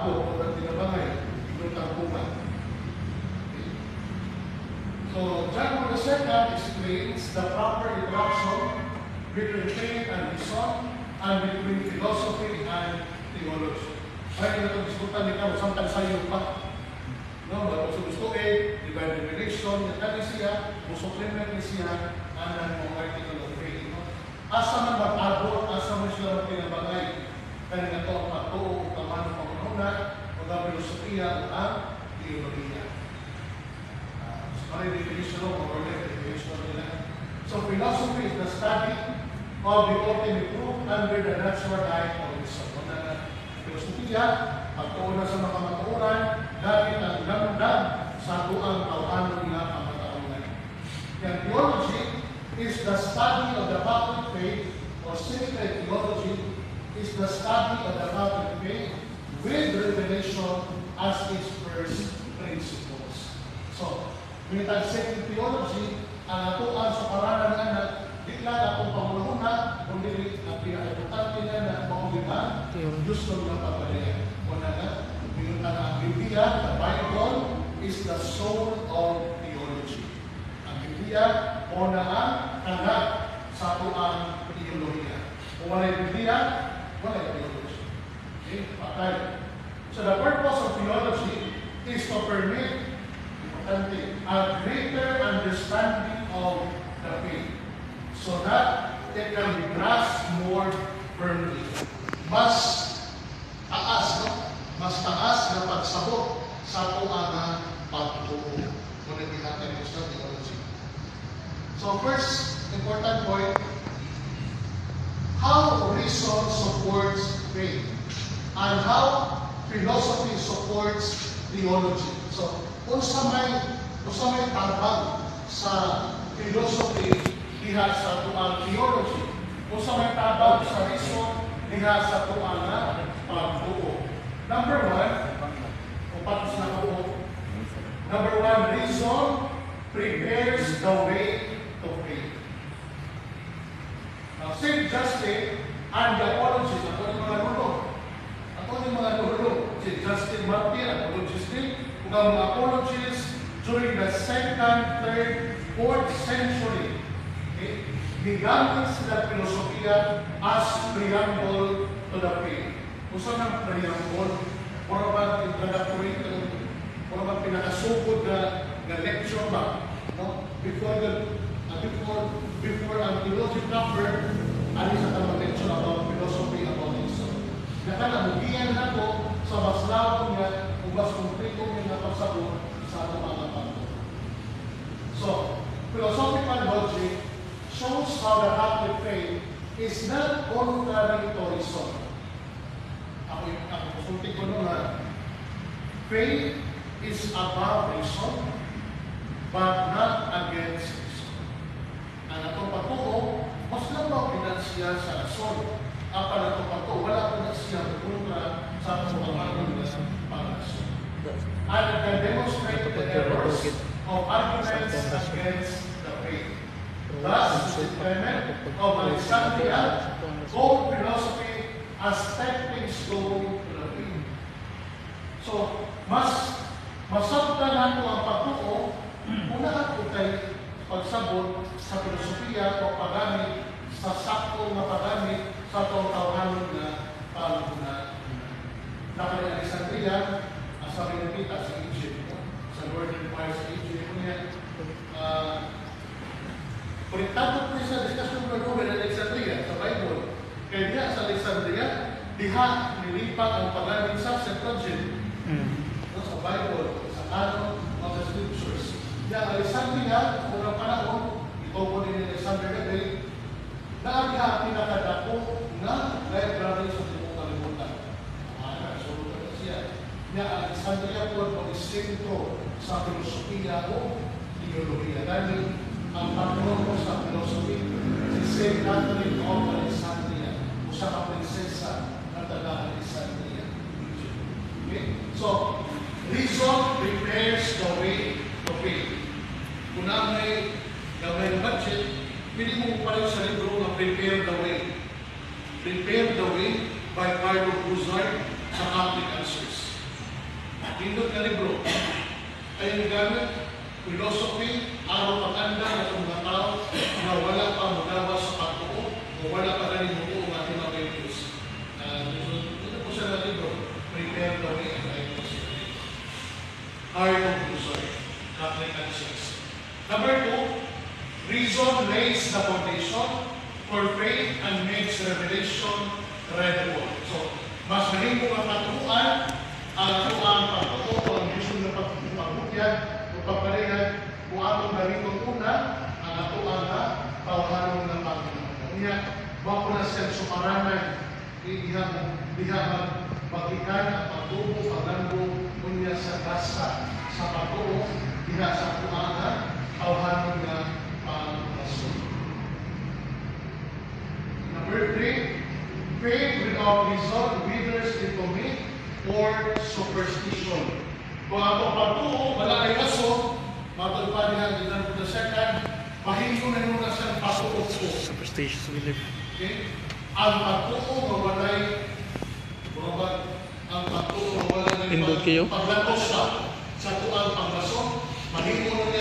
ako at tinabangay, itong tampungan. So, John Paul II explains the proper interaction between faith and reason and between philosophy and theology. Kaya ito diskutan nila, samtang sayo pa. No, but gusto divine revelation, yung siya, supplement siya, and ang article of faith. Asa man mag-abot, asa man sila pinabangay, kaya nga ito ang patuo, kamano pamununa, o ang filosofiya, o ang teologiya. Sorry, definition of or definition nila. So, philosophy is the study of the ultimate truth under the natural light of reason. Filosofiya, pagtuon na sa mga matuuran, dahil ang damdam sa tuang tawanan nila ang mataunan. And theology is the study of the Catholic faith, or sacred theology is the study of the Catholic faith with revelation as its first principles. So, minitag sacred theology, ang atuan sa paranan na di lang akong pamuluna, kundi ang pinaka-importante na na mauliman, Diyos ko ng pagpalaya. Una na, minutang ang Biblia, the Bible, is the soul of theology. Ang Biblia, una ang kanag sa atuang teologiya. Kung wala yung Biblia, wala yung theology. Okay? Patay. So the purpose of theology is to permit a greater understanding of the faith so that it can be grasped more firmly. Mas taas, no? Mas taas na pagsabot sa tuang pagtuo. Muna din natin yung sa theology. So first, important point, how reason supports faith and how philosophy supports theology. So, unsa may tabang sa philosophy diha sa tuang theology, unsa may tabang sa reason diha sa tuang pagtuo. Number one, upatos na po. Number one, reason prepares the way to faith. Now, St. Justin and the apologies, ako yung mga nulo, si Justin Martyr, apologies din, kung ang apologies during the 2nd, 3rd, 4th century, okay, gigamit sila filosofiya as preamble to the faith. Kung saan ang preamble, para ba introductory, para ba pinakasugod na lecture ba? No? Before ang theology proper, ali sa tamang lecture about philosophy, about reason. Nakalamugian na ko sa mas labong nga kung mas kumplito yung napagsabot sa ating mga pagkakas. So, philosophical logic shows how the Catholic faith is not contrary to reason. Ako kusulti ko nung faith is above reason, but not against reason. Ang atong patuo, mas labaw pinansiya sa rason. Apa na itong patuo, wala ko na siya kontra sa pagmamahal ng pag-rason. And it can demonstrate the errors of arguments against the faith. Thus, the Clement of Alexandria called philosophy as stepping stone to the faith. So, masabta na ito ang pagtuo, una ito kay pagsabot sa filosofiya o paggamit sa sakto na paggamit sa tawahan na pagkunan. Nakali Alexandria, sabi ng kita sa Egypt, sa Lord Empire sa Egypt, Pagkatapos po sa diskusyon ng Rome ng Alexandria sa Bible, kaya diha sa Alexandria, diha nilipag ang paggamit sa Septuagint. Sa Bible, sa canon of the Scriptures. Diha Alexandria, unang panahon, ito po din Alexandria Day, na diha pinakadako na library sa tibuong kalimutan. Sulod na siya. Diha Alexandria po ang sentro sa filosofiya o teologiya. Dahil ang patron ko sa philosophy, si St. Catherine of Alexandria, usa ka prinsesa ng taga Alexandria. Okay? So, reason prepares the way to faith. Kung na may gawin budget, pili mo pa rin sa libro na Prepare the Way. Prepare the Way by Carlo Buzard sa Catholic Answers. Nindot nga libro. Ay gamit, philosophy, araw pag-anda na itong mga tao na wala pa magawa sa pagtuo o wala pa rin mutuo ng ating mga Diyos. Ito po siya na libro, Prepare the Way and I Will See the Our conclusion, Catholic Conscience. Number 2, reason lays the foundation for faith and makes revelation credible. So, mas mahimo ang patuan, ang pagtuo, ang gusto ng pagbukyag, o pagpalihan, kung atong naritong una, ang atuan na tawahanon ng Panginoon. Kanya, bako na siya sumaranan, ihang magikan ang pagtubo, paglandong, kunya sa gasa, sa pagtuo, diha sa atuan na tawahanon ng Panginoon. Number 3, faith without reason withers into myth or superstition. Kung ato pagtuo, wala ay rason, matagpanihan din ang the second, mahingo na nyo na siyang patuo ko. Superstitious belief. Okay? Ang pagtuo, mawalay, ang pagtuo, mawalay Indot kayo? paglatos sa tuang paglason, mahingo na